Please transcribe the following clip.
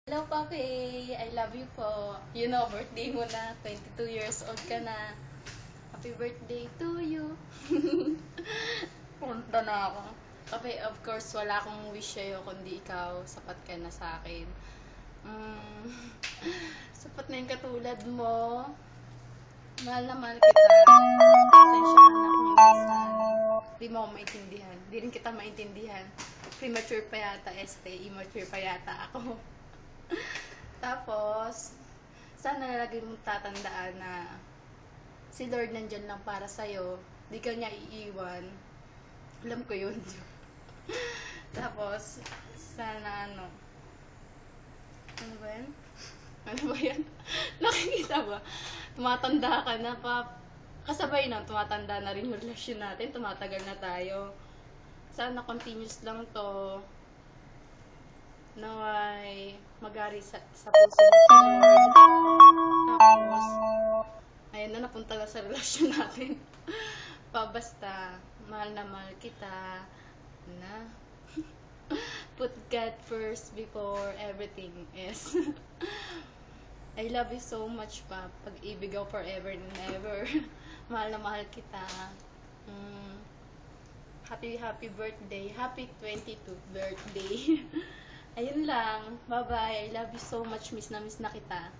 Hello, Papi! I love you po. You know, birthday mo na. 22 years old ka na. Happy birthday to you. Punta na ako. Papi, of course, wala akong wish sa'yo kundi ikaw. Sapat ka na sa akin. Mm, sapat na yung katulad mo. Mahal na mahal kita. Pasensya ka na kung minsan. Di mo ako maintindihan. Di rin kita maintindihan. Premature pa yata, immature pa yata ako. Tapos, sana lagi mong tatandaan na si Lord nandyan lang para sa'yo. Di ka niya iiwan. Alam ko yun. Tapos, sana ano ba yan? Ano ba yan? Nakikita ba? Tumatanda ka na pa. Kasabay na, tumatanda na rin yung relasyon natin. Tumatagal na tayo. Sana continuous lang to. Naway magari sa puso mo si Lord. Tapos, ayun na, napunta na sa relasyon natin. Basta, mahal na mahal kita. Na. Put God first before everything else. I love you so much, pa. Pag-ibig ako forever and ever. Mahal na mahal kita. Mm. Happy birthday. Happy 22nd birthday. Ayun lang. Bye-bye. I love you so much. Miss na kita.